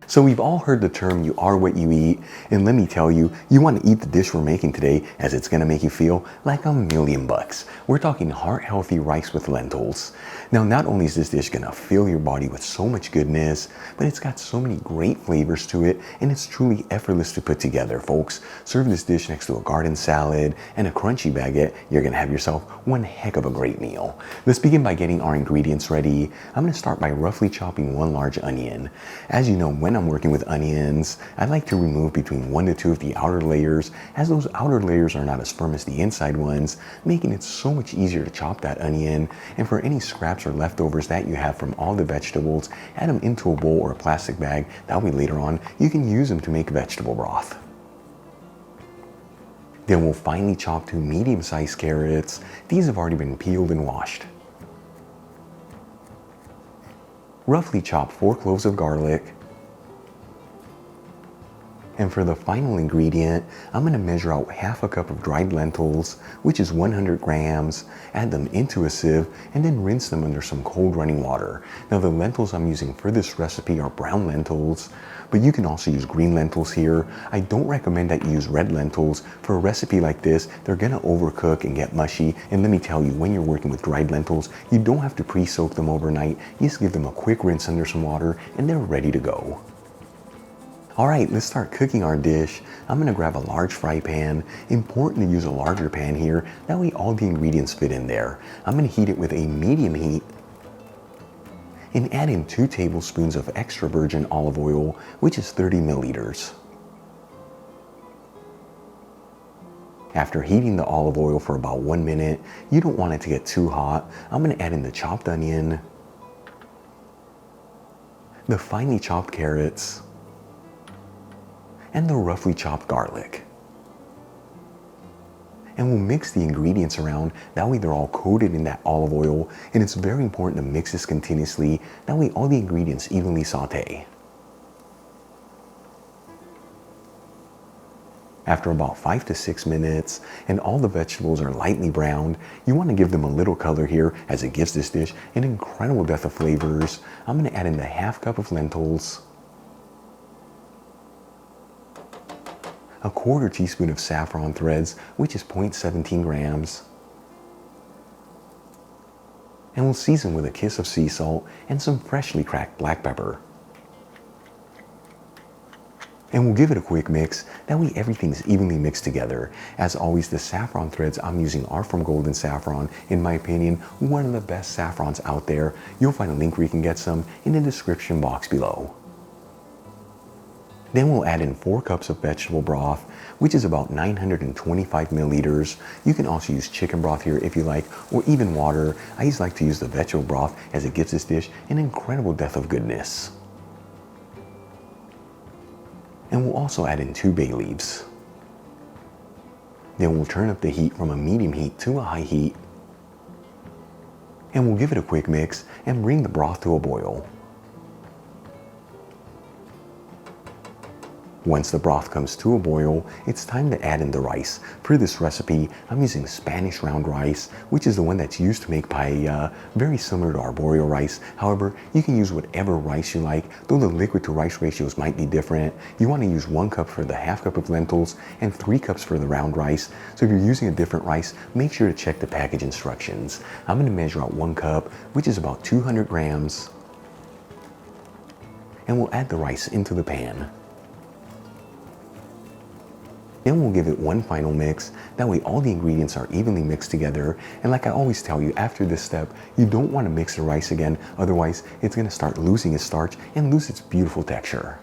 So we've all heard the term you are what you eat, and let me tell you, you want to eat the dish we're making today as it's going to make you feel like $1,000,000. We're talking heart-healthy rice with lentils. Now not only is this dish going to fill your body with so much goodness, but it's got so many great flavors to it, and it's truly effortless to put together, folks. Serve this dish next to a garden salad and a crunchy baguette, you're going to have yourself one heck of a great meal. Let's begin by getting our ingredients ready. I'm going to start by roughly chopping one large onion. As you know, when I'm working with onions, I like to remove between 1 to 2 of the outer layers, as those outer layers are not as firm as the inside ones, making it so much easier to chop that onion. And for any scraps or leftovers that you have from all the vegetables, add them into a bowl or a plastic bag. That way later on, you can use them to make vegetable broth. Then we'll finely chop 2 medium-sized carrots. These have already been peeled and washed. Roughly chop 4 cloves of garlic. And for the final ingredient, I'm going to measure out half a cup of dried lentils, which is 100 grams, add them into a sieve, and then rinse them under some cold running water. Now the lentils I'm using for this recipe are brown lentils, but you can also use green lentils here. I don't recommend that you use red lentils. For a recipe like this, they're going to overcook and get mushy, and let me tell you, when you're working with dried lentils, you don't have to pre-soak them overnight. You just give them a quick rinse under some water, and they're ready to go. Alright, let's start cooking our dish. I'm going to grab a large fry pan. Important to use a larger pan here, that way all the ingredients fit in there. I'm going to heat it with a medium heat and add in 2 tablespoons of extra virgin olive oil, which is 30 milliliters. After heating the olive oil for about 1 minute, you don't want it to get too hot. I'm going to add in the chopped onion, the finely chopped carrots, and the roughly chopped garlic. And we'll mix the ingredients around, that way they're all coated in that olive oil, and it's very important to mix this continuously, that way all the ingredients evenly saute. After about 5 to 6 minutes, and all the vegetables are lightly browned, you want to give them a little color here, as it gives this dish an incredible depth of flavors. I'm going to add in the half cup of lentils, a 1/4 teaspoon of saffron threads, which is 0.17 grams. And we'll season with a kiss of sea salt and some freshly cracked black pepper. And we'll give it a quick mix, that way everything's evenly mixed together. As always, the saffron threads I'm using are from Golden Saffron. In my opinion, one of the best saffrons out there. You'll find a link where you can get some in the description box below. Then we'll add in 4 cups of vegetable broth, which is about 925 milliliters. You can also use chicken broth here if you like, or even water. I just like to use the vegetable broth as it gives this dish an incredible depth of goodness. And we'll also add in 2 bay leaves. Then we'll turn up the heat from a medium heat to a high heat. And we'll give it a quick mix and bring the broth to a boil. Once the broth comes to a boil, it's time to add in the rice. For this recipe, I'm using Spanish round rice, which is the one that's used to make paella, very similar to arborio rice. However, you can use whatever rice you like, though the liquid to rice ratios might be different. You want to use 1 cup for the half cup of lentils and 3 cups for the round rice. So if you're using a different rice, make sure to check the package instructions. I'm going to measure out 1 cup, which is about 200 grams. And we'll add the rice into the pan. Then we'll give it one final mix, that way all the ingredients are evenly mixed together. And like I always tell you, after this step, you don't want to mix the rice again, otherwise it's going to start losing its starch and lose its beautiful texture.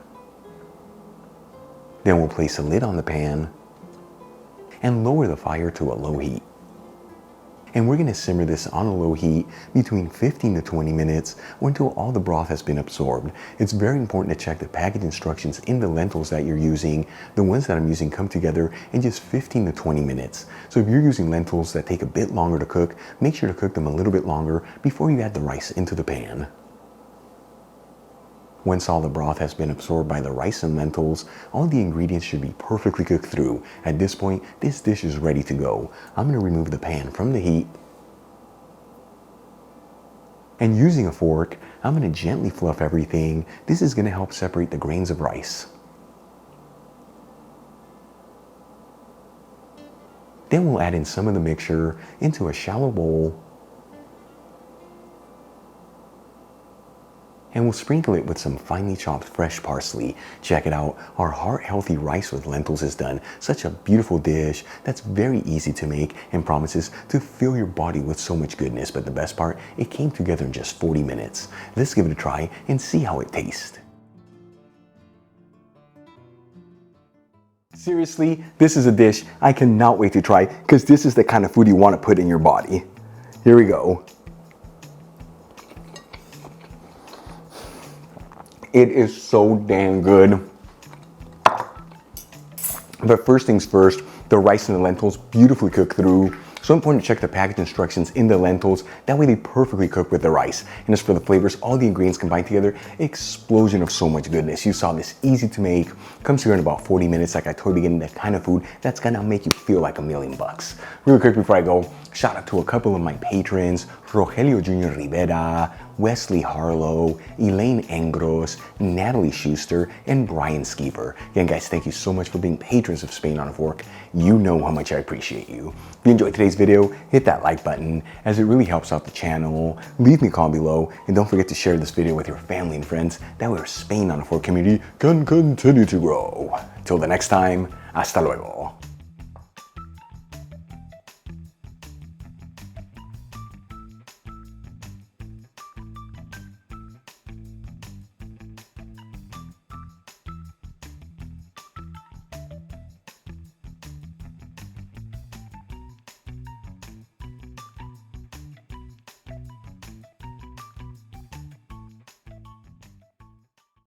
Then we'll place a lid on the pan and lower the fire to a low heat. And we're going to simmer this on a low heat between 15 to 20 minutes or until all the broth has been absorbed. It's very important to check the package instructions in the lentils that you're using. The ones that I'm using come together in just 15 to 20 minutes. So if you're using lentils that take a bit longer to cook, make sure to cook them a little bit longer before you add the rice into the pan. Once all the broth has been absorbed by the rice and lentils, all the ingredients should be perfectly cooked through. At this point, this dish is ready to go. I'm going to remove the pan from the heat. And using a fork, I'm gonna gently fluff everything. This is gonna help separate the grains of rice. Then we'll add in some of the mixture into a shallow bowl. And we'll sprinkle it with some finely chopped fresh parsley. Check it out, our heart-healthy rice with lentils is done. Such a beautiful dish that's very easy to make and promises to fill your body with so much goodness. But the best part, it came together in just 40 minutes. Let's give it a try and see how it tastes. Seriously, this is a dish I cannot wait to try because this is the kind of food you want to put in your body. Here we go. It is so dang good. But first things first, the rice and the lentils beautifully cooked through. So important to check the package instructions in the lentils. That way they perfectly cook with the rice. And as for the flavors, all the ingredients combined together, explosion of so much goodness. You saw this easy to make, comes here in about 40 minutes. Like I told you, getting that kind of food that's gonna make you feel like $1,000,000. Really quick before I go, shout out to a couple of my patrons, Rogelio Jr. Rivera, Wesley Harlow, Elaine Engros, Natalie Schuster, and Brian Skeeper. Again, guys, thank you so much for being patrons of Spain on a Fork. You know how much I appreciate you. If you enjoyed today's video, hit that like button as it really helps out the channel. Leave me a comment below, and don't forget to share this video with your family and friends. That way our Spain on a Fork community can continue to grow. Till the next time, hasta luego.